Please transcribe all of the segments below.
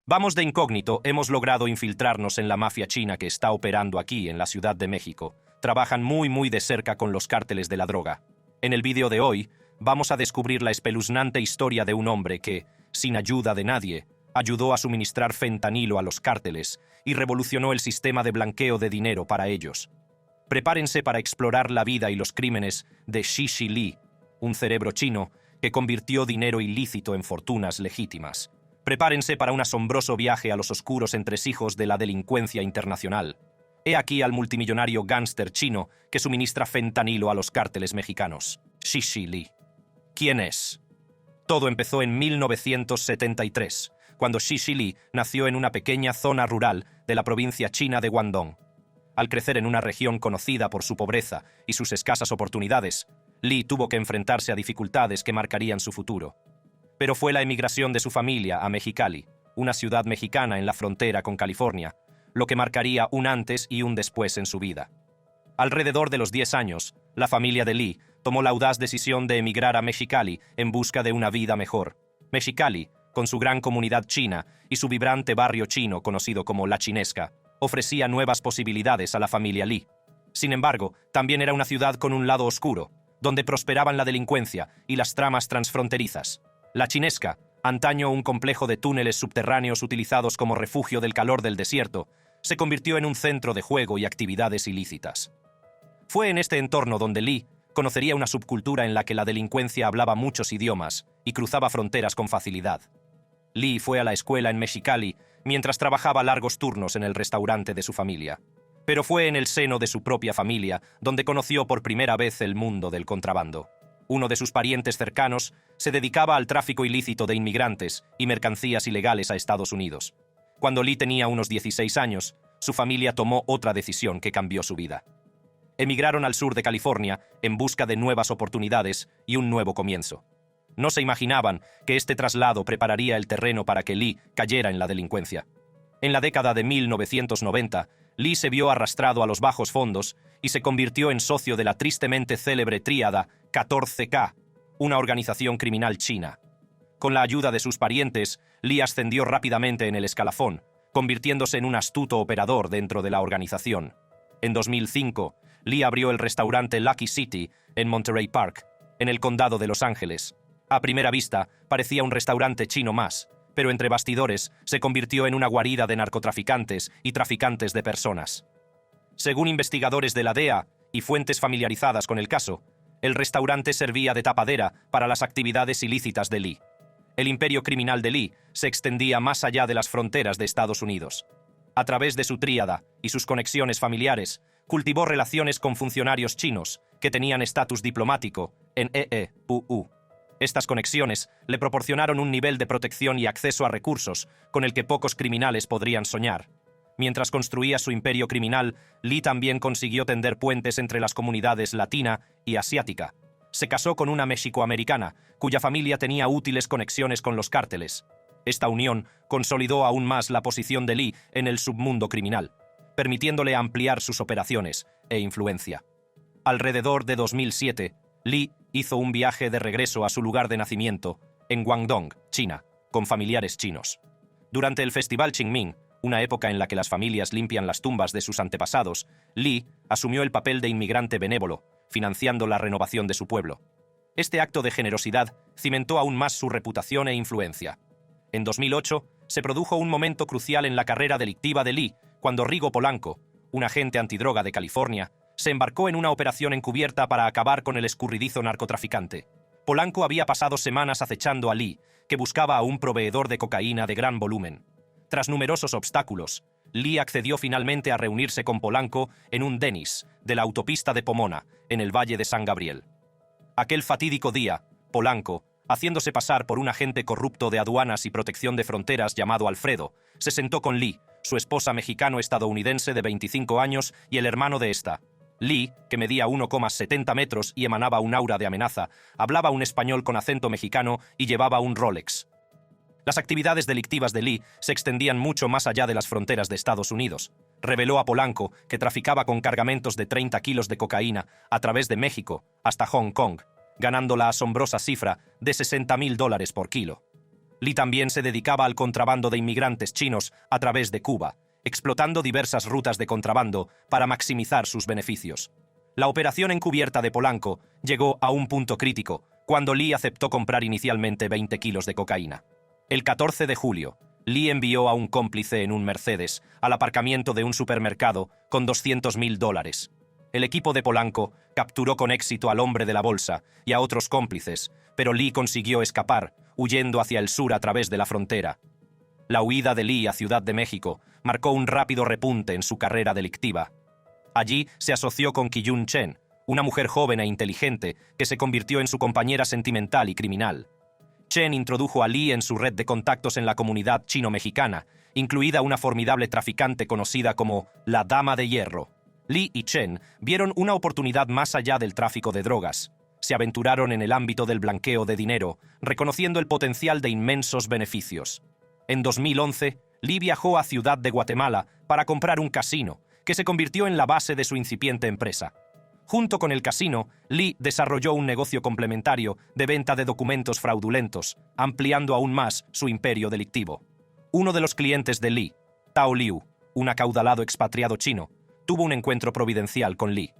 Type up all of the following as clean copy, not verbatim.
Vamos de incógnito, hemos logrado infiltrarnos en la mafia china que está operando aquí, en la Ciudad de México. Trabajan muy de cerca con los cárteles de la droga. En el vídeo de hoy, vamos a descubrir la espeluznante historia de un hombre que, sin ayuda de nadie, ayudó a suministrar fentanilo a los cárteles y revolucionó el sistema de blanqueo de dinero para ellos. Prepárense para explorar la vida y los crímenes de Shishi Li, un cerebro chino que convirtió dinero ilícito en fortunas legítimas. Prepárense para un asombroso viaje a los oscuros entresijos de la delincuencia internacional. He aquí al multimillonario gángster chino que suministra fentanilo a los cárteles mexicanos. Shishi Li. ¿Quién es? Todo empezó en 1973, cuando Shishi Li nació en una pequeña zona rural de la provincia china de Guangdong. Al crecer en una región conocida por su pobreza y sus escasas oportunidades, Li tuvo que enfrentarse a dificultades que marcarían su futuro. Pero fue la emigración de su familia a Mexicali, una ciudad mexicana en la frontera con California, lo que marcaría un antes y un después en su vida. Alrededor de los 10 años, la familia de Li tomó la audaz decisión de emigrar a Mexicali en busca de una vida mejor. Mexicali, con su gran comunidad china y su vibrante barrio chino conocido como La Chinesca, ofrecía nuevas posibilidades a la familia Li. Sin embargo, también era una ciudad con un lado oscuro, donde prosperaban la delincuencia y las tramas transfronterizas. La Chinesca, antaño un complejo de túneles subterráneos utilizados como refugio del calor del desierto, se convirtió en un centro de juego y actividades ilícitas. Fue en este entorno donde Li conocería una subcultura en la que la delincuencia hablaba muchos idiomas y cruzaba fronteras con facilidad. Li fue a la escuela en Mexicali mientras trabajaba largos turnos en el restaurante de su familia. Pero fue en el seno de su propia familia donde conoció por primera vez el mundo del contrabando. Uno de sus parientes cercanos se dedicaba al tráfico ilícito de inmigrantes y mercancías ilegales a Estados Unidos. Cuando Li tenía unos 16 años, su familia tomó otra decisión que cambió su vida. Emigraron al sur de California en busca de nuevas oportunidades y un nuevo comienzo. No se imaginaban que este traslado prepararía el terreno para que Li cayera en la delincuencia. En la década de 1990, Li se vio arrastrado a los bajos fondos y se convirtió en socio de la tristemente célebre tríada 14K, una organización criminal china. Con la ayuda de sus parientes, Li ascendió rápidamente en el escalafón, convirtiéndose en un astuto operador dentro de la organización. En 2005, Li abrió el restaurante Lucky City en Monterey Park, en el condado de Los Ángeles. A primera vista, parecía un restaurante chino más, pero entre bastidores se convirtió en una guarida de narcotraficantes y traficantes de personas. Según investigadores de la DEA y fuentes familiarizadas con el caso, el restaurante servía de tapadera para las actividades ilícitas de Li. El imperio criminal de Li se extendía más allá de las fronteras de Estados Unidos. A través de su tríada y sus conexiones familiares, cultivó relaciones con funcionarios chinos que tenían estatus diplomático en EEUU. Estas conexiones le proporcionaron un nivel de protección y acceso a recursos con el que pocos criminales podrían soñar. Mientras construía su imperio criminal, Li también consiguió tender puentes entre las comunidades latina y asiática. Se casó con una mexicoamericana, cuya familia tenía útiles conexiones con los cárteles. Esta unión consolidó aún más la posición de Li en el submundo criminal, permitiéndole ampliar sus operaciones e influencia. Alrededor de 2007, Li hizo un viaje de regreso a su lugar de nacimiento, en Guangdong, China, con familiares chinos. Durante el Festival Qingming, una época en la que las familias limpian las tumbas de sus antepasados, Li asumió el papel de inmigrante benévolo, financiando la renovación de su pueblo. Este acto de generosidad cimentó aún más su reputación e influencia. En 2008, se produjo un momento crucial en la carrera delictiva de Li, cuando Rigo Polanco, un agente antidroga de California, se embarcó en una operación encubierta para acabar con el escurridizo narcotraficante. Polanco había pasado semanas acechando a Li, que buscaba a un proveedor de cocaína de gran volumen. Tras numerosos obstáculos, Li accedió finalmente a reunirse con Polanco en un Denny's de la autopista de Pomona, en el Valle de San Gabriel. Aquel fatídico día, Polanco, haciéndose pasar por un agente corrupto de aduanas y protección de fronteras llamado Alfredo, se sentó con Li, su esposa mexicano-estadounidense de 25 años y el hermano de esta. Li, que medía 1,70 metros y emanaba un aura de amenaza, hablaba un español con acento mexicano y llevaba un Rolex. Las actividades delictivas de Li se extendían mucho más allá de las fronteras de Estados Unidos. Reveló a Polanco que traficaba con cargamentos de 30 kilos de cocaína a través de México hasta Hong Kong, ganando la asombrosa cifra de $60,000 por kilo. Li también se dedicaba al contrabando de inmigrantes chinos a través de Cuba, explotando diversas rutas de contrabando para maximizar sus beneficios. La operación encubierta de Polanco llegó a un punto crítico cuando Li aceptó comprar inicialmente 20 kilos de cocaína. El 14 de julio, Li envió a un cómplice en un Mercedes al aparcamiento de un supermercado con $200.000. El equipo de Polanco capturó con éxito al hombre de la bolsa y a otros cómplices, pero Li consiguió escapar, huyendo hacia el sur a través de la frontera. La huida de Li a Ciudad de México marcó un rápido repunte en su carrera delictiva. Allí se asoció con Qiyun Chen, una mujer joven e inteligente que se convirtió en su compañera sentimental y criminal. Chen introdujo a Li en su red de contactos en la comunidad chino-mexicana, incluida una formidable traficante conocida como la Dama de Hierro. Li y Chen vieron una oportunidad más allá del tráfico de drogas. Se aventuraron en el ámbito del blanqueo de dinero, reconociendo el potencial de inmensos beneficios. En 2011, Li viajó a Ciudad de Guatemala para comprar un casino, que se convirtió en la base de su incipiente empresa. Junto con el casino, Li desarrolló un negocio complementario de venta de documentos fraudulentos, ampliando aún más su imperio delictivo. Uno de los clientes de Li, Tao Liu, un acaudalado expatriado chino, tuvo un encuentro providencial con Li.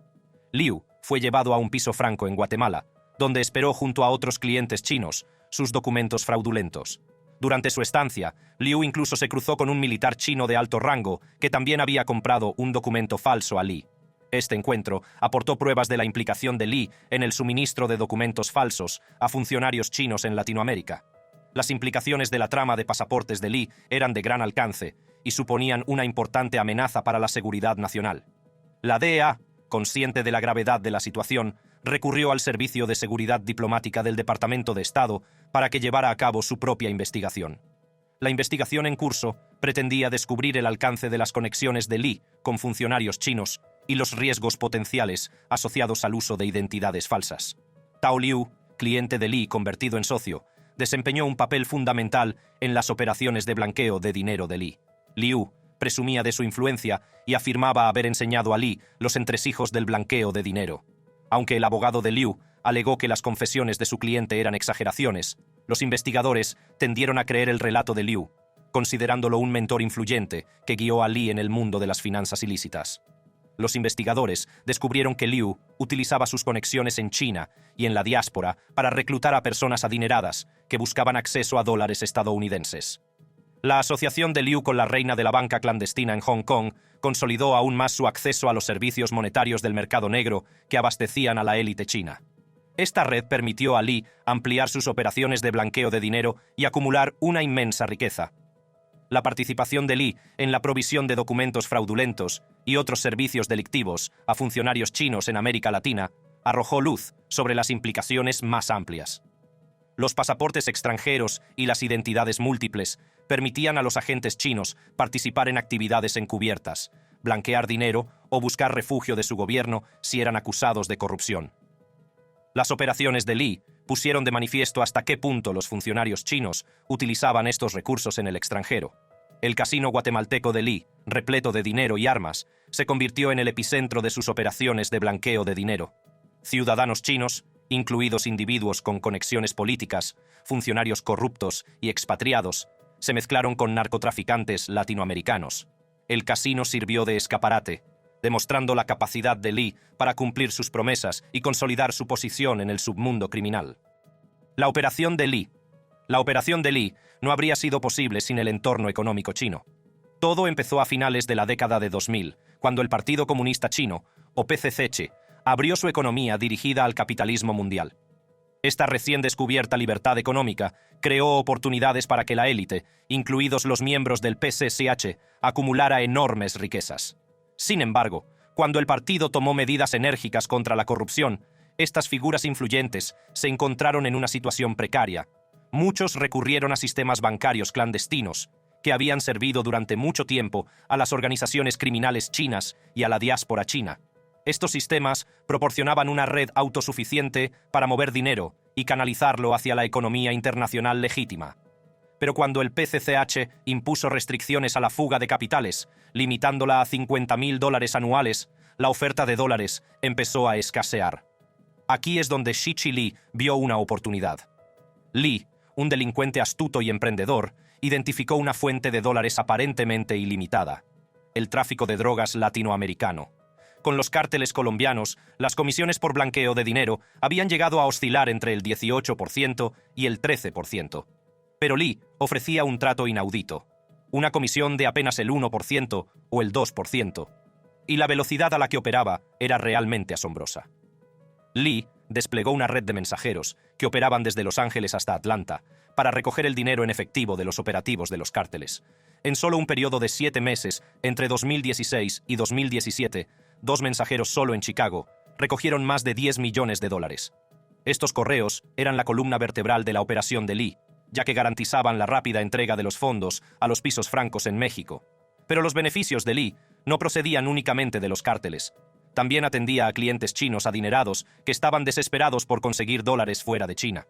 Liu fue llevado a un piso franco en Guatemala, donde esperó junto a otros clientes chinos sus documentos fraudulentos. Durante su estancia, Liu incluso se cruzó con un militar chino de alto rango que también había comprado un documento falso a Li. Este encuentro aportó pruebas de la implicación de Li en el suministro de documentos falsos a funcionarios chinos en Latinoamérica. Las implicaciones de la trama de pasaportes de Li eran de gran alcance y suponían una importante amenaza para la seguridad nacional. La DEA, consciente de la gravedad de la situación, recurrió al Servicio de Seguridad Diplomática del Departamento de Estado para que llevara a cabo su propia investigación. La investigación en curso pretendía descubrir el alcance de las conexiones de Li con funcionarios chinos y los riesgos potenciales asociados al uso de identidades falsas. Tao Liu, cliente de Li convertido en socio, desempeñó un papel fundamental en las operaciones de blanqueo de dinero de Li. Liu presumía de su influencia y afirmaba haber enseñado a Li los entresijos del blanqueo de dinero. Aunque el abogado de Liu alegó que las confesiones de su cliente eran exageraciones, los investigadores tendieron a creer el relato de Liu, considerándolo un mentor influyente que guió a Li en el mundo de las finanzas ilícitas. Los investigadores descubrieron que Liu utilizaba sus conexiones en China y en la diáspora para reclutar a personas adineradas que buscaban acceso a dólares estadounidenses. La asociación de Liu con la reina de la banca clandestina en Hong Kong consolidó aún más su acceso a los servicios monetarios del mercado negro que abastecían a la élite china. Esta red permitió a Li ampliar sus operaciones de blanqueo de dinero y acumular una inmensa riqueza. La participación de Li en la provisión de documentos fraudulentos y otros servicios delictivos a funcionarios chinos en América Latina arrojó luz sobre las implicaciones más amplias. Los pasaportes extranjeros y las identidades múltiples permitían a los agentes chinos participar en actividades encubiertas, blanquear dinero o buscar refugio de su gobierno si eran acusados de corrupción. Las operaciones de Li pusieron de manifiesto hasta qué punto los funcionarios chinos utilizaban estos recursos en el extranjero. El casino guatemalteco de Li, repleto de dinero y armas, se convirtió en el epicentro de sus operaciones de blanqueo de dinero. Ciudadanos chinos, incluidos individuos con conexiones políticas, funcionarios corruptos y expatriados, se mezclaron con narcotraficantes latinoamericanos. El casino sirvió de escaparate, demostrando la capacidad de Li para cumplir sus promesas y consolidar su posición en el submundo criminal. La operación de Li. La operación de Li no habría sido posible sin el entorno económico chino. Todo empezó a finales de la década de 2000, cuando el Partido Comunista Chino, o PCC, abrió su economía dirigida al capitalismo mundial. Esta recién descubierta libertad económica creó oportunidades para que la élite, incluidos los miembros del PCCH, acumulara enormes riquezas. Sin embargo, cuando el partido tomó medidas enérgicas contra la corrupción, estas figuras influyentes se encontraron en una situación precaria. Muchos recurrieron a sistemas bancarios clandestinos, que habían servido durante mucho tiempo a las organizaciones criminales chinas y a la diáspora china. Estos sistemas proporcionaban una red autosuficiente para mover dinero y canalizarlo hacia la economía internacional legítima. Pero cuando el PCCH impuso restricciones a la fuga de capitales, limitándola a $50.000 anuales, la oferta de dólares empezó a escasear. Aquí es donde Shichi Li vio una oportunidad. Li, un delincuente astuto y emprendedor, identificó una fuente de dólares aparentemente ilimitada: el tráfico de drogas latinoamericano. Con los cárteles colombianos, las comisiones por blanqueo de dinero habían llegado a oscilar entre el 18% y el 13%. Pero Lee ofrecía un trato inaudito: una comisión de apenas el 1% o el 2%. Y la velocidad a la que operaba era realmente asombrosa. Lee desplegó una red de mensajeros que operaban desde Los Ángeles hasta Atlanta para recoger el dinero en efectivo de los operativos de los cárteles. En solo un periodo de 7 meses, entre 2016 y 2017, 2 mensajeros solo en Chicago recogieron más de $10 millones. Estos correos eran la columna vertebral de la operación de Lee, ya que garantizaban la rápida entrega de los fondos a los pisos francos en México. Pero los beneficios de Lee no procedían únicamente de los cárteles. También atendía a clientes chinos adinerados que estaban desesperados por conseguir dólares fuera de China.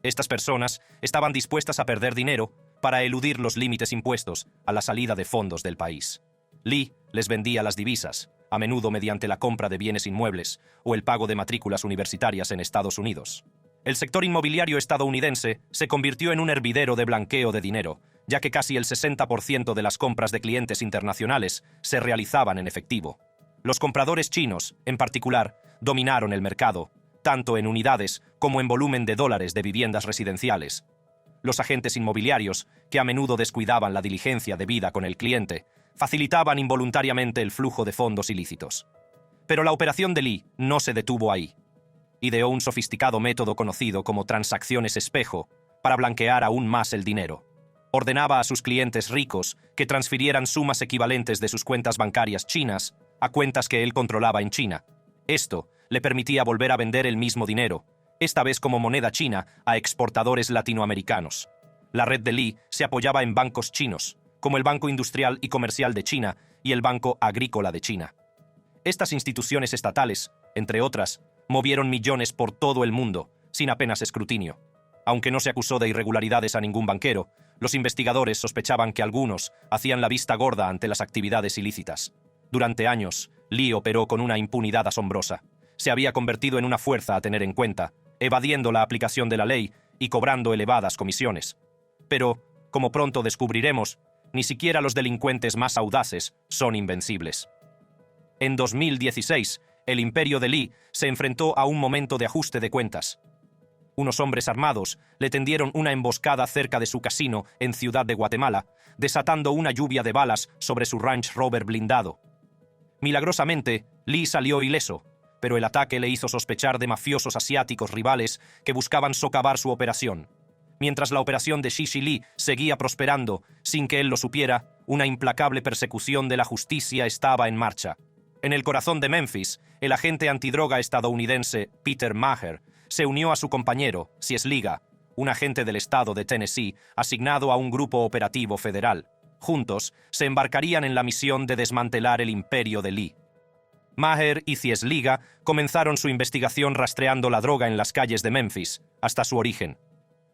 Estas personas estaban dispuestas a perder dinero para eludir los límites impuestos a la salida de fondos del país. Lee les vendía las divisas, a menudo mediante la compra de bienes inmuebles o el pago de matrículas universitarias en Estados Unidos. El sector inmobiliario estadounidense se convirtió en un hervidero de blanqueo de dinero, ya que casi el 60% de las compras de clientes internacionales se realizaban en efectivo. Los compradores chinos, en particular, dominaron el mercado, tanto en unidades como en volumen de dólares de viviendas residenciales. Los agentes inmobiliarios, que a menudo descuidaban la diligencia debida con el cliente, facilitaban involuntariamente el flujo de fondos ilícitos. Pero la operación de Lee no se detuvo ahí. Ideó un sofisticado método conocido como transacciones espejo para blanquear aún más el dinero. Ordenaba a sus clientes ricos que transfirieran sumas equivalentes de sus cuentas bancarias chinas a cuentas que él controlaba en China. Esto le permitía volver a vender el mismo dinero, esta vez como moneda china, a exportadores latinoamericanos. La red de Lee se apoyaba en bancos chinos, como el Banco Industrial y Comercial de China y el Banco Agrícola de China. Estas instituciones estatales, entre otras, movieron millones por todo el mundo, sin apenas escrutinio. Aunque no se acusó de irregularidades a ningún banquero, los investigadores sospechaban que algunos hacían la vista gorda ante las actividades ilícitas. Durante años, Lee operó con una impunidad asombrosa. Se había convertido en una fuerza a tener en cuenta, evadiendo la aplicación de la ley y cobrando elevadas comisiones. Pero, como pronto descubriremos, ni siquiera los delincuentes más audaces son invencibles. En 2016, el imperio de Lee se enfrentó a un momento de ajuste de cuentas. Unos hombres armados le tendieron una emboscada cerca de su casino en Ciudad de Guatemala, desatando una lluvia de balas sobre su Range Rover blindado. Milagrosamente, Lee salió ileso, pero el ataque le hizo sospechar de mafiosos asiáticos rivales que buscaban socavar su operación. Mientras la operación de Shishi Lee seguía prosperando, sin que él lo supiera, una implacable persecución de la justicia estaba en marcha. En el corazón de Memphis, el agente antidroga estadounidense Peter Maher se unió a su compañero, Ciesliga, un agente del estado de Tennessee asignado a un grupo operativo federal. Juntos, se embarcarían en la misión de desmantelar el imperio de Lee. Maher y Ciesliga comenzaron su investigación rastreando la droga en las calles de Memphis, hasta su origen.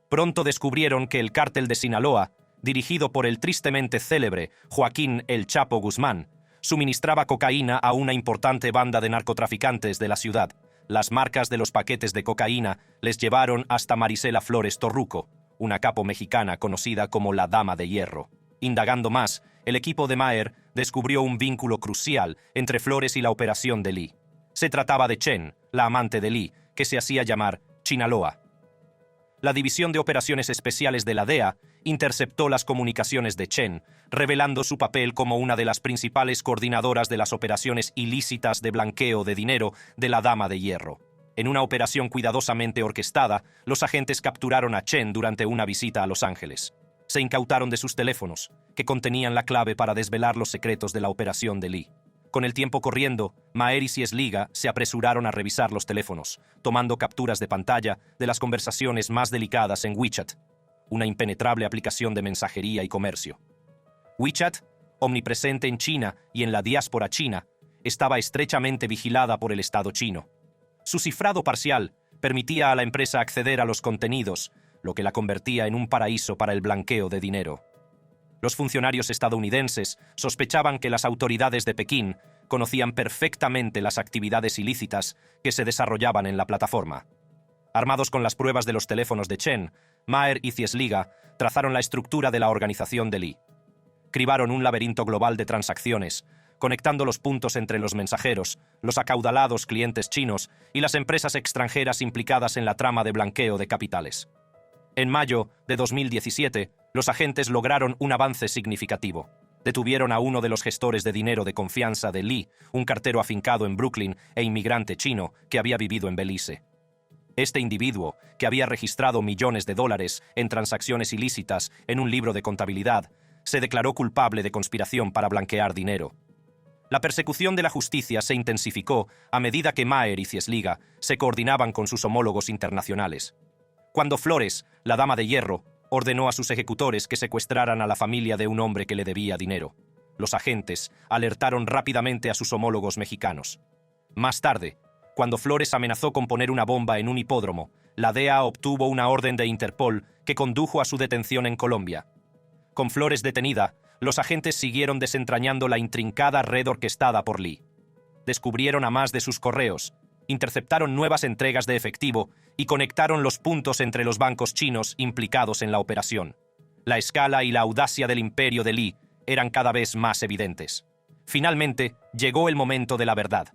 Pronto descubrieron que el cártel de Sinaloa, dirigido por el tristemente célebre Joaquín El Chapo Guzmán, suministraba cocaína a una importante banda de narcotraficantes de la ciudad. Las marcas de los paquetes de cocaína les llevaron hasta Marisela Flores Torruco, una capo mexicana conocida como la Dama de Hierro. Indagando más, el equipo de Maher descubrió un vínculo crucial entre Flores y la operación de Lee. Se trataba de Chen, la amante de Lee, que se hacía llamar Chinaloa. La División de Operaciones Especiales de la DEA interceptó las comunicaciones de Chen, revelando su papel como una de las principales coordinadoras de las operaciones ilícitas de blanqueo de dinero de la Dama de Hierro. En una operación cuidadosamente orquestada, los agentes capturaron a Chen durante una visita a Los Ángeles. Se incautaron de sus teléfonos, que contenían la clave para desvelar los secretos de la operación de Lee. Con el tiempo corriendo, Maher y Ciesliga se apresuraron a revisar los teléfonos, tomando capturas de pantalla de las conversaciones más delicadas en WeChat, una impenetrable aplicación de mensajería y comercio. WeChat, omnipresente en China y en la diáspora china, estaba estrechamente vigilada por el Estado chino. Su cifrado parcial permitía a la empresa acceder a los contenidos, lo que la convertía en un paraíso para el blanqueo de dinero. Los funcionarios estadounidenses sospechaban que las autoridades de Pekín conocían perfectamente las actividades ilícitas que se desarrollaban en la plataforma. Armados con las pruebas de los teléfonos de Chen, Maher y Ciesliga trazaron la estructura de la organización de Lee. Cribaron un laberinto global de transacciones, conectando los puntos entre los mensajeros, los acaudalados clientes chinos y las empresas extranjeras implicadas en la trama de blanqueo de capitales. En mayo de 2017, los agentes lograron un avance significativo. Detuvieron a uno de los gestores de dinero de confianza de Lee, un cartero afincado en Brooklyn e inmigrante chino que había vivido en Belice. Este individuo, que había registrado millones de dólares en transacciones ilícitas en un libro de contabilidad, se declaró culpable de conspiración para blanquear dinero. La persecución de la justicia se intensificó a medida que Maher y Ciesliga se coordinaban con sus homólogos internacionales. Cuando Flores, la dama de hierro, ordenó a sus ejecutores que secuestraran a la familia de un hombre que le debía dinero, los agentes alertaron rápidamente a sus homólogos mexicanos. Más tarde, cuando Flores amenazó con poner una bomba en un hipódromo, la DEA obtuvo una orden de Interpol que condujo a su detención en Colombia. Con Flores detenida, los agentes siguieron desentrañando la intrincada red orquestada por Lee. Descubrieron a más de sus correos, interceptaron nuevas entregas de efectivo y conectaron los puntos entre los bancos chinos implicados en la operación. La escala y la audacia del imperio de Lee eran cada vez más evidentes. Finalmente, llegó el momento de la verdad.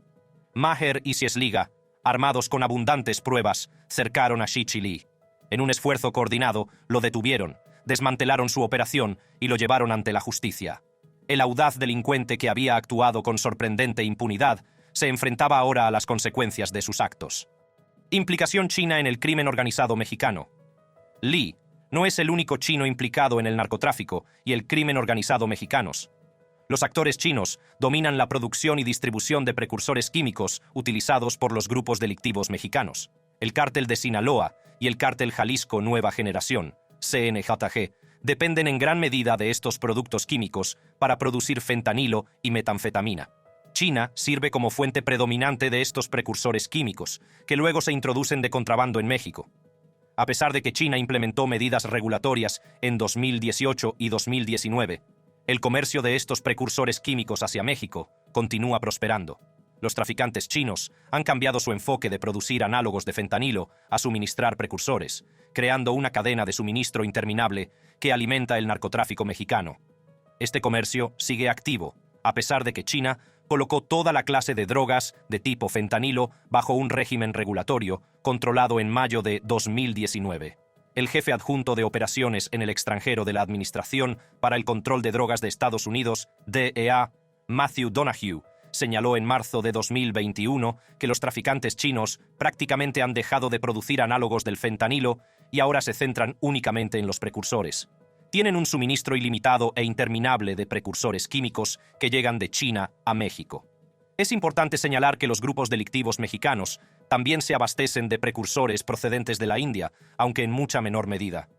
Maher y Ciesliga, armados con abundantes pruebas, cercaron a Shichi Lee. En un esfuerzo coordinado, lo detuvieron, desmantelaron su operación y lo llevaron ante la justicia. El audaz delincuente que había actuado con sorprendente impunidad se enfrentaba ahora a las consecuencias de sus actos. Implicación china en el crimen organizado mexicano. Lee no es el único chino implicado en el narcotráfico y el crimen organizado mexicanos. Los actores chinos dominan la producción y distribución de precursores químicos utilizados por los grupos delictivos mexicanos. El cártel de Sinaloa y el cártel Jalisco Nueva Generación, CNJG, dependen en gran medida de estos productos químicos para producir fentanilo y metanfetamina. China sirve como fuente predominante de estos precursores químicos, que luego se introducen de contrabando en México. A pesar de que China implementó medidas regulatorias en 2018 y 2019, el comercio de estos precursores químicos hacia México continúa prosperando. Los traficantes chinos han cambiado su enfoque de producir análogos de fentanilo a suministrar precursores, creando una cadena de suministro interminable que alimenta el narcotráfico mexicano. Este comercio sigue activo, a pesar de que China colocó toda la clase de drogas de tipo fentanilo bajo un régimen regulatorio controlado en mayo de 2019. El jefe adjunto de operaciones en el extranjero de la Administración para el Control de Drogas de Estados Unidos, DEA, Matthew Donahue, señaló en marzo de 2021 que los traficantes chinos prácticamente han dejado de producir análogos del fentanilo y ahora se centran únicamente en los precursores. Tienen un suministro ilimitado e interminable de precursores químicos que llegan de China a México. Es importante señalar que los grupos delictivos mexicanos también se abastecen de precursores procedentes de la India, aunque en mucha menor medida.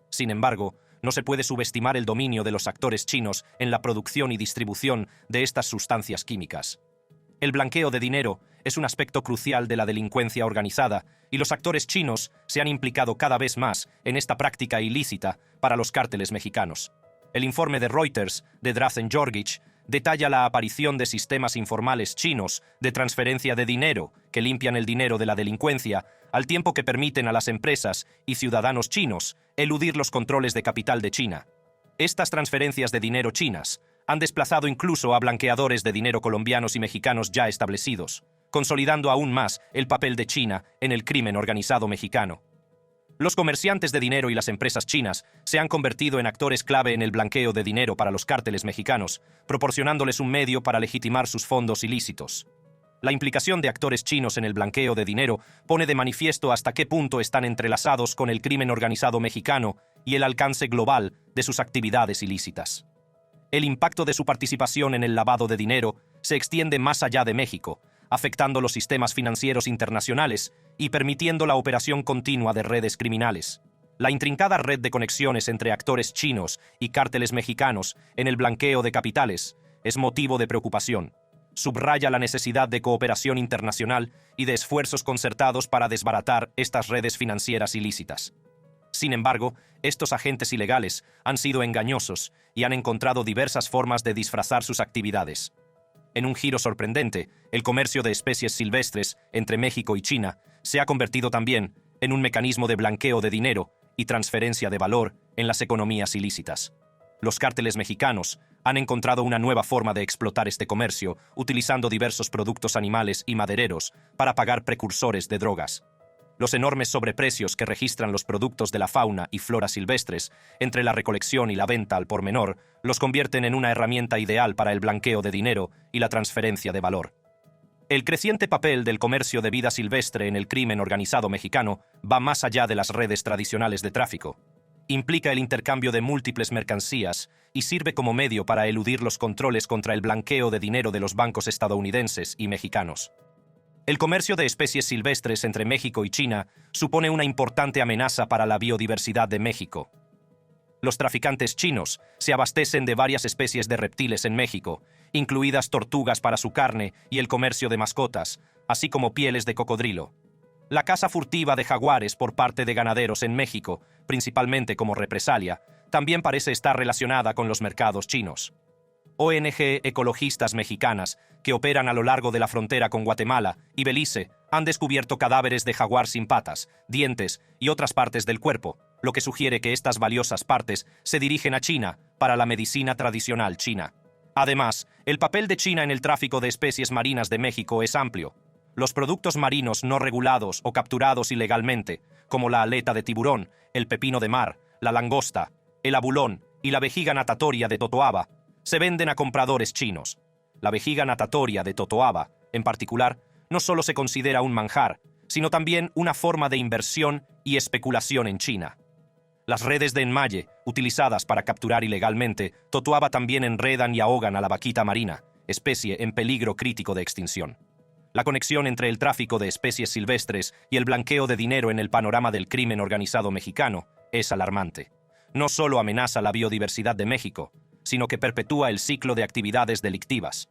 Sin embargo, no se puede subestimar el dominio de los actores chinos en la producción y distribución de estas sustancias químicas. El blanqueo de dinero es un aspecto crucial de la delincuencia organizada y los actores chinos se han implicado cada vez más en esta práctica ilícita para los cárteles mexicanos. El informe de Reuters de Drazen Georgich detalla la aparición de sistemas informales chinos de transferencia de dinero que limpian el dinero de la delincuencia, al tiempo que permiten a las empresas y ciudadanos chinos eludir los controles de capital de China. Estas transferencias de dinero chinas han desplazado incluso a blanqueadores de dinero colombianos y mexicanos ya establecidos, consolidando aún más el papel de China en el crimen organizado mexicano. Los comerciantes de dinero y las empresas chinas se han convertido en actores clave en el blanqueo de dinero para los cárteles mexicanos, proporcionándoles un medio para legitimar sus fondos ilícitos. La implicación de actores chinos en el blanqueo de dinero pone de manifiesto hasta qué punto están entrelazados con el crimen organizado mexicano y el alcance global de sus actividades ilícitas. El impacto de su participación en el lavado de dinero se extiende más allá de México, afectando los sistemas financieros internacionales y permitiendo la operación continua de redes criminales. La intrincada red de conexiones entre actores chinos y cárteles mexicanos en el blanqueo de capitales es motivo de preocupación. Subraya la necesidad de cooperación internacional y de esfuerzos concertados para desbaratar estas redes financieras ilícitas. Sin embargo, estos agentes ilegales han sido engañosos y han encontrado diversas formas de disfrazar sus actividades. En un giro sorprendente, el comercio de especies silvestres entre México y China se ha convertido también en un mecanismo de blanqueo de dinero y transferencia de valor en las economías ilícitas. Los cárteles mexicanos han encontrado una nueva forma de explotar este comercio utilizando diversos productos animales y madereros para pagar precursores de drogas. Los enormes sobreprecios que registran los productos de la fauna y flora silvestres entre la recolección y la venta al por menor los convierten en una herramienta ideal para el blanqueo de dinero y la transferencia de valor. El creciente papel del comercio de vida silvestre en el crimen organizado mexicano va más allá de las redes tradicionales de tráfico. Implica el intercambio de múltiples mercancías y sirve como medio para eludir los controles contra el blanqueo de dinero de los bancos estadounidenses y mexicanos. El comercio de especies silvestres entre México y China supone una importante amenaza para la biodiversidad de México. Los traficantes chinos se abastecen de varias especies de reptiles en México, incluidas tortugas para su carne y el comercio de mascotas, así como pieles de cocodrilo. La caza furtiva de jaguares por parte de ganaderos en México, principalmente como represalia, también parece estar relacionada con los mercados chinos. ONG ecologistas mexicanas que operan a lo largo de la frontera con Guatemala y Belice han descubierto cadáveres de jaguar sin patas, dientes y otras partes del cuerpo, lo que sugiere que estas valiosas partes se dirigen a China para la medicina tradicional china. Además, el papel de China en el tráfico de especies marinas de México es amplio. Los productos marinos no regulados o capturados ilegalmente, como la aleta de tiburón, el pepino de mar, la langosta, el abulón y la vejiga natatoria de totoaba, se venden a compradores chinos. La vejiga natatoria de totoaba, en particular, no solo se considera un manjar, sino también una forma de inversión y especulación en China. Las redes de enmalle, utilizadas para capturar ilegalmente, totoaba también enredan y ahogan a la vaquita marina, especie en peligro crítico de extinción. La conexión entre el tráfico de especies silvestres y el blanqueo de dinero en el panorama del crimen organizado mexicano es alarmante. No solo amenaza la biodiversidad de México, sino que perpetúa el ciclo de actividades delictivas.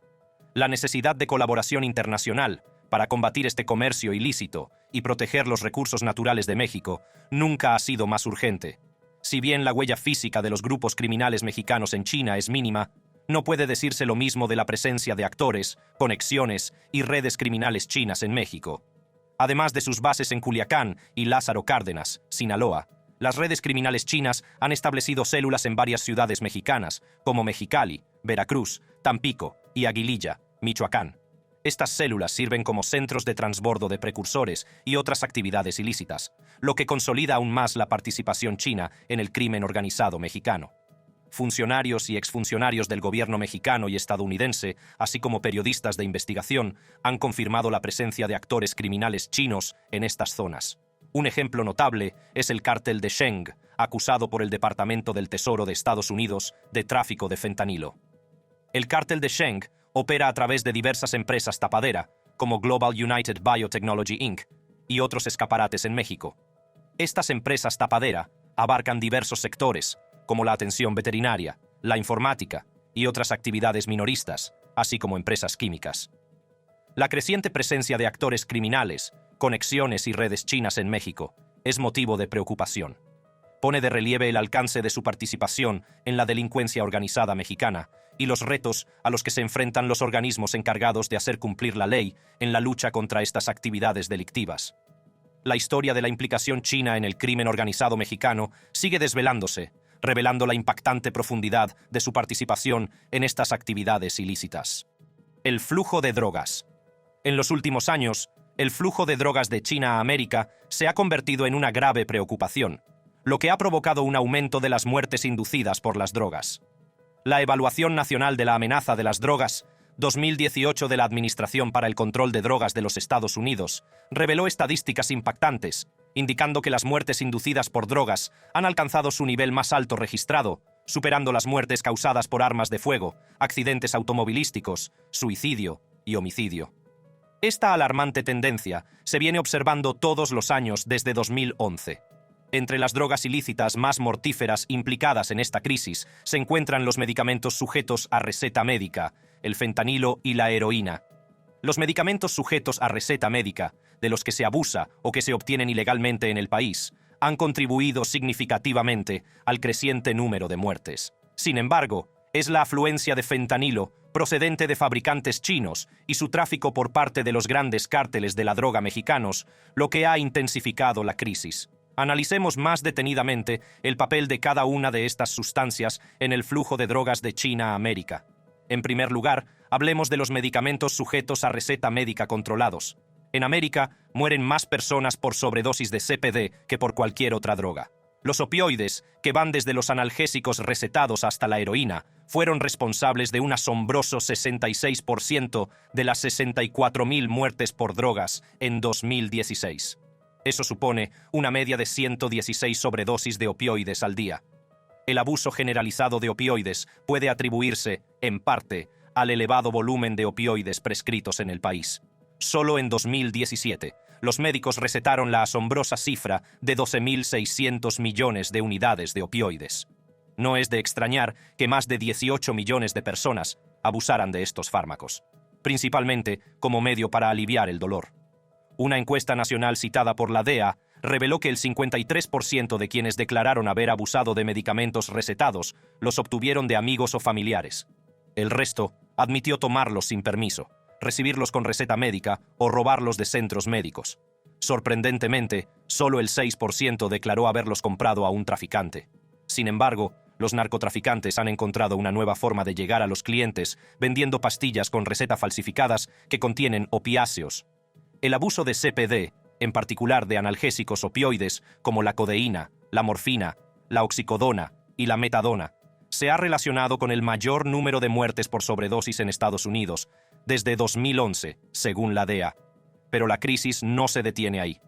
La necesidad de colaboración internacional para combatir este comercio ilícito y proteger los recursos naturales de México nunca ha sido más urgente. Si bien la huella física de los grupos criminales mexicanos en China es mínima, no puede decirse lo mismo de la presencia de actores, conexiones y redes criminales chinas en México. Además de sus bases en Culiacán y Lázaro Cárdenas, Sinaloa, las redes criminales chinas han establecido células en varias ciudades mexicanas, como Mexicali, Veracruz, Tampico y Aguililla, Michoacán. Estas células sirven como centros de transbordo de precursores y otras actividades ilícitas, lo que consolida aún más la participación china en el crimen organizado mexicano. Funcionarios y exfuncionarios del gobierno mexicano y estadounidense, así como periodistas de investigación, han confirmado la presencia de actores criminales chinos en estas zonas. Un ejemplo notable es el cártel de Sheng, acusado por el Departamento del Tesoro de Estados Unidos de tráfico de fentanilo. El cártel de Sheng opera a través de diversas empresas tapadera, como Global United Biotechnology Inc., y otros escaparates en México. Estas empresas tapadera abarcan diversos sectores, como la atención veterinaria, la informática y otras actividades minoristas, así como empresas químicas. La creciente presencia de actores criminales, conexiones y redes chinas en México es motivo de preocupación. Pone de relieve el alcance de su participación en la delincuencia organizada mexicana y los retos a los que se enfrentan los organismos encargados de hacer cumplir la ley en la lucha contra estas actividades delictivas. La historia de la implicación china en el crimen organizado mexicano sigue desvelándose, revelando la impactante profundidad de su participación en estas actividades ilícitas. El flujo de drogas. En los últimos años, el flujo de drogas de China a América se ha convertido en una grave preocupación, lo que ha provocado un aumento de las muertes inducidas por las drogas. La Evaluación Nacional de la Amenaza de las Drogas 2018 de la Administración para el Control de Drogas de los Estados Unidos reveló estadísticas impactantes, indicando que las muertes inducidas por drogas han alcanzado su nivel más alto registrado, superando las muertes causadas por armas de fuego, accidentes automovilísticos, suicidio y homicidio. Esta alarmante tendencia se viene observando todos los años desde 2011. Entre las drogas ilícitas más mortíferas implicadas en esta crisis se encuentran los medicamentos sujetos a receta médica, el fentanilo y la heroína. Los medicamentos sujetos a receta médica, de los que se abusa o que se obtienen ilegalmente en el país, han contribuido significativamente al creciente número de muertes. Sin embargo, es la afluencia de fentanilo procedente de fabricantes chinos y su tráfico por parte de los grandes cárteles de la droga mexicanos lo que ha intensificado la crisis. Analicemos más detenidamente el papel de cada una de estas sustancias en el flujo de drogas de China a América. En primer lugar, hablemos de los medicamentos sujetos a receta médica controlados. En América, mueren más personas por sobredosis de CBD que por cualquier otra droga. Los opioides, que van desde los analgésicos recetados hasta la heroína, fueron responsables de un asombroso 66% de las 64.000 muertes por drogas en 2016. Eso supone una media de 116 sobredosis de opioides al día. El abuso generalizado de opioides puede atribuirse, en parte, al elevado volumen de opioides prescritos en el país. Solo en 2017, los médicos recetaron la asombrosa cifra de 12.600 millones de unidades de opioides. No es de extrañar que más de 18 millones de personas abusaran de estos fármacos, principalmente como medio para aliviar el dolor. Una encuesta nacional citada por la DEA reveló que el 53% de quienes declararon haber abusado de medicamentos recetados los obtuvieron de amigos o familiares. El resto admitió tomarlos sin permiso, recibirlos con receta médica o robarlos de centros médicos. Sorprendentemente, solo el 6% declaró haberlos comprado a un traficante. Sin embargo, los narcotraficantes han encontrado una nueva forma de llegar a los clientes vendiendo pastillas con receta falsificadas que contienen opiáceos. El abuso de CBD, en particular de analgésicos opioides como la codeína, la morfina, la oxicodona y la metadona, se ha relacionado con el mayor número de muertes por sobredosis en Estados Unidos desde 2011, según la DEA. Pero la crisis no se detiene ahí.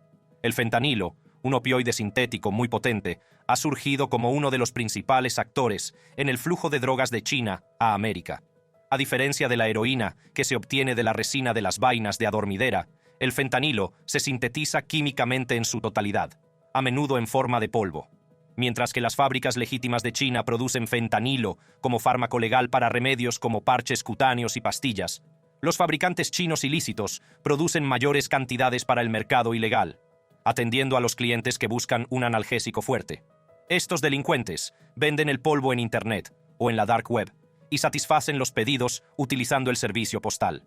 El fentanilo, un opioide sintético muy potente, ha surgido como uno de los principales actores en el flujo de drogas de China a América. A diferencia de la heroína, que se obtiene de la resina de las vainas de adormidera, el fentanilo se sintetiza químicamente en su totalidad, a menudo en forma de polvo. Mientras que las fábricas legítimas de China producen fentanilo como fármaco legal para remedios como parches cutáneos y pastillas, los fabricantes chinos ilícitos producen mayores cantidades para el mercado ilegal, atendiendo a los clientes que buscan un analgésico fuerte. Estos delincuentes venden el polvo en Internet o en la dark web y satisfacen los pedidos utilizando el servicio postal.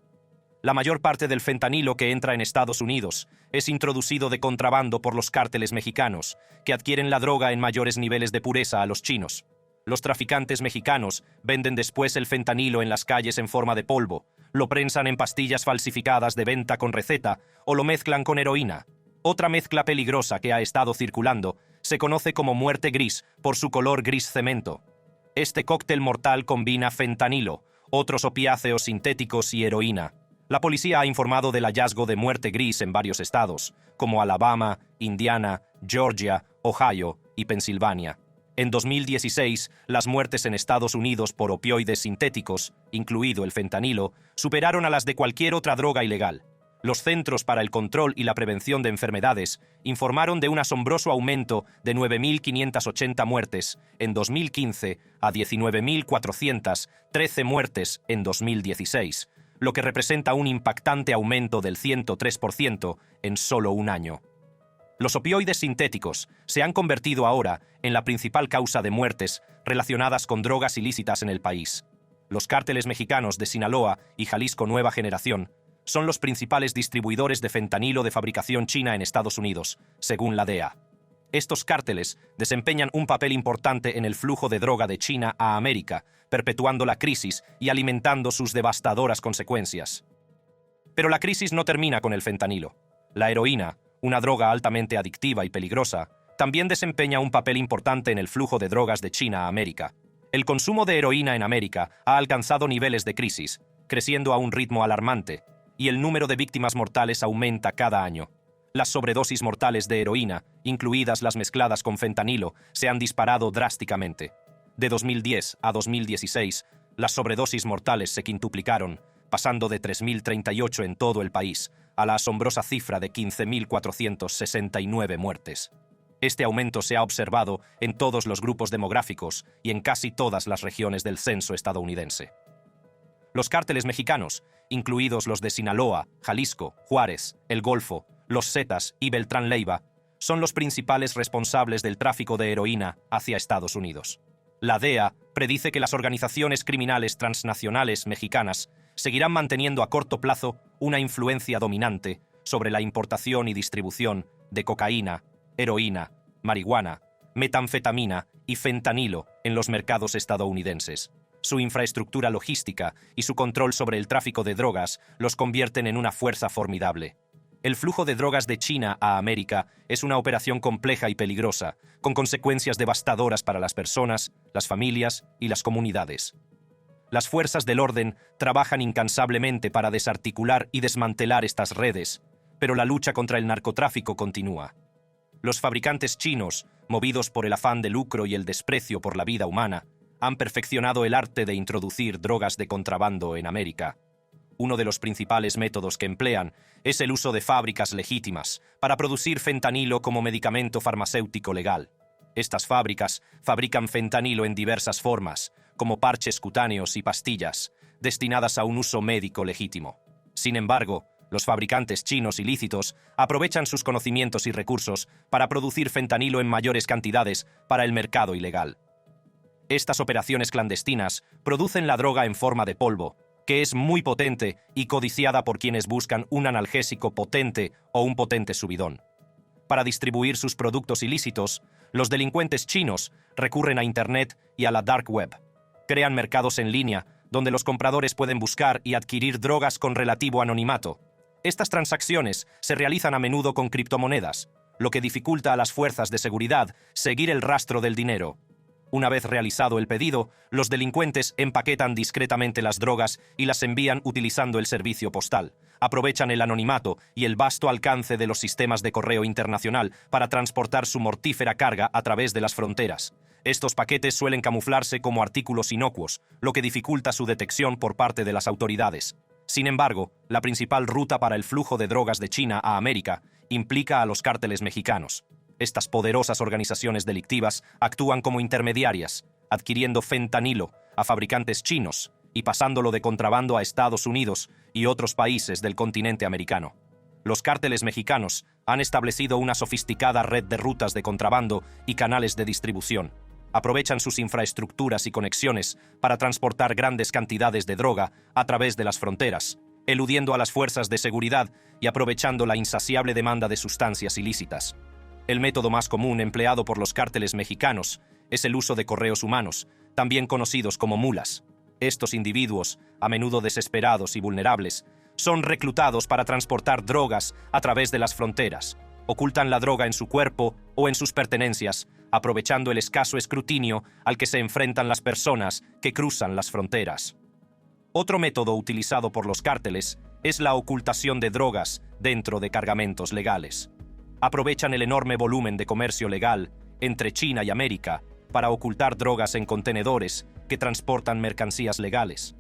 La mayor parte del fentanilo que entra en Estados Unidos es introducido de contrabando por los cárteles mexicanos, que adquieren la droga en mayores niveles de pureza a los chinos. Los traficantes mexicanos venden después el fentanilo en las calles en forma de polvo, lo prensan en pastillas falsificadas de venta con receta o lo mezclan con heroína. Otra mezcla peligrosa que ha estado circulando se conoce como muerte gris por su color gris cemento. Este cóctel mortal combina fentanilo, otros opiáceos sintéticos y heroína. La policía ha informado del hallazgo de muerte gris en varios estados, como Alabama, Indiana, Georgia, Ohio y Pensilvania. En 2016, las muertes en Estados Unidos por opioides sintéticos, incluido el fentanilo, superaron a las de cualquier otra droga ilegal. Los Centros para el Control y la Prevención de Enfermedades informaron de un asombroso aumento de 9.580 muertes en 2015 a 19.413 muertes en 2016, lo que representa un impactante aumento del 103% en solo un año. Los opioides sintéticos se han convertido ahora en la principal causa de muertes relacionadas con drogas ilícitas en el país. Los cárteles mexicanos de Sinaloa y Jalisco Nueva Generación son los principales distribuidores de fentanilo de fabricación china en Estados Unidos, según la DEA. Estos cárteles desempeñan un papel importante en el flujo de droga de China a América, perpetuando la crisis y alimentando sus devastadoras consecuencias. Pero la crisis no termina con el fentanilo. La heroína, una droga altamente adictiva y peligrosa, también desempeña un papel importante en el flujo de drogas de China a América. El consumo de heroína en América ha alcanzado niveles de crisis, creciendo a un ritmo alarmante, y el número de víctimas mortales aumenta cada año. Las sobredosis mortales de heroína, incluidas las mezcladas con fentanilo, se han disparado drásticamente. De 2010 a 2016, las sobredosis mortales se quintuplicaron, pasando de 3.038 en todo el país a la asombrosa cifra de 15.469 muertes. Este aumento se ha observado en todos los grupos demográficos y en casi todas las regiones del censo estadounidense. Los cárteles mexicanos, incluidos los de Sinaloa, Jalisco, Juárez, El Golfo, Los Zetas y Beltrán Leiva, son los principales responsables del tráfico de heroína hacia Estados Unidos. La DEA predice que las organizaciones criminales transnacionales mexicanas seguirán manteniendo a corto plazo una influencia dominante sobre la importación y distribución de cocaína, heroína marihuana, metanfetamina y fentanilo en los mercados estadounidenses. Su infraestructura logística y su control sobre el tráfico de drogas los convierten en una fuerza formidable. El flujo de drogas de China a América es una operación compleja y peligrosa, con consecuencias devastadoras para las personas, las familias y las comunidades. Las fuerzas del orden trabajan incansablemente para desarticular y desmantelar estas redes, pero la lucha contra el narcotráfico continúa. Los fabricantes chinos, movidos por el afán de lucro y el desprecio por la vida humana, han perfeccionado el arte de introducir drogas de contrabando en América. Uno de los principales métodos que emplean es el uso de fábricas legítimas para producir fentanilo como medicamento farmacéutico legal. Estas fábricas fabrican fentanilo en diversas formas, como parches cutáneos y pastillas, destinadas a un uso médico legítimo. Sin embargo, los fabricantes chinos ilícitos aprovechan sus conocimientos y recursos para producir fentanilo en mayores cantidades para el mercado ilegal. Estas operaciones clandestinas producen la droga en forma de polvo, que es muy potente y codiciada por quienes buscan un analgésico potente o un potente subidón. Para distribuir sus productos ilícitos, los delincuentes chinos recurren a Internet y a la Dark Web. Crean mercados en línea donde los compradores pueden buscar y adquirir drogas con relativo anonimato. Estas transacciones se realizan a menudo con criptomonedas, lo que dificulta a las fuerzas de seguridad seguir el rastro del dinero. Una vez realizado el pedido, los delincuentes empaquetan discretamente las drogas y las envían utilizando el servicio postal. Aprovechan el anonimato y el vasto alcance de los sistemas de correo internacional para transportar su mortífera carga a través de las fronteras. Estos paquetes suelen camuflarse como artículos inocuos, lo que dificulta su detección por parte de las autoridades. Sin embargo, la principal ruta para el flujo de drogas de China a América implica a los cárteles mexicanos. Estas poderosas organizaciones delictivas actúan como intermediarias, adquiriendo fentanilo a fabricantes chinos y pasándolo de contrabando a Estados Unidos y otros países del continente americano. Los cárteles mexicanos han establecido una sofisticada red de rutas de contrabando y canales de distribución. Aprovechan sus infraestructuras y conexiones para transportar grandes cantidades de droga a través de las fronteras, eludiendo a las fuerzas de seguridad y aprovechando la insaciable demanda de sustancias ilícitas. El método más común empleado por los cárteles mexicanos es el uso de correos humanos, también conocidos como mulas. Estos individuos, a menudo desesperados y vulnerables, son reclutados para transportar drogas a través de las fronteras. Ocultan la droga en su cuerpo o en sus pertenencias, aprovechando el escaso escrutinio al que se enfrentan las personas que cruzan las fronteras. Otro método utilizado por los cárteles es la ocultación de drogas dentro de cargamentos legales. Aprovechan el enorme volumen de comercio legal entre China y América para ocultar drogas en contenedores que transportan mercancías legales.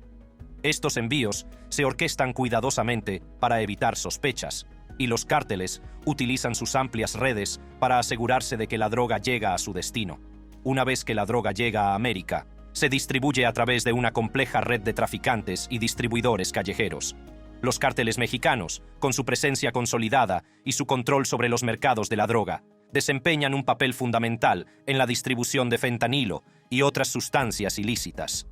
Estos envíos se orquestan cuidadosamente para evitar sospechas, y los cárteles utilizan sus amplias redes para asegurarse de que la droga llega a su destino. Una vez que la droga llega a América, se distribuye a través de una compleja red de traficantes y distribuidores callejeros. Los cárteles mexicanos, con su presencia consolidada y su control sobre los mercados de la droga, desempeñan un papel fundamental en la distribución de fentanilo y otras sustancias ilícitas.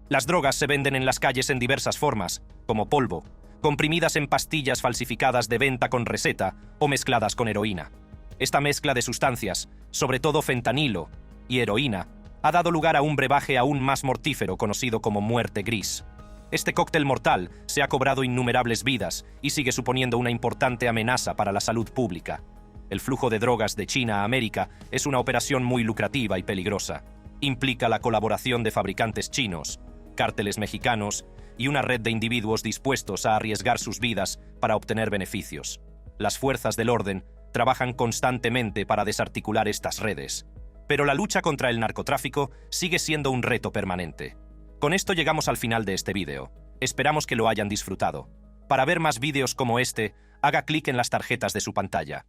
Las drogas se venden en las calles en diversas formas, como polvo, comprimidas en pastillas falsificadas de venta con receta o mezcladas con heroína. Esta mezcla de sustancias, sobre todo fentanilo y heroína, ha dado lugar a un brebaje aún más mortífero conocido como muerte gris. Este cóctel mortal se ha cobrado innumerables vidas y sigue suponiendo una importante amenaza para la salud pública. El flujo de drogas de China a América es una operación muy lucrativa y peligrosa. Implica la colaboración de fabricantes chinos, cárteles mexicanos y una red de individuos dispuestos a arriesgar sus vidas para obtener beneficios. Las fuerzas del orden trabajan constantemente para desarticular estas redes, pero la lucha contra el narcotráfico sigue siendo un reto permanente. Con esto llegamos al final de este vídeo. Esperamos que lo hayan disfrutado. Para ver más vídeos como este, haga clic en las tarjetas de su pantalla.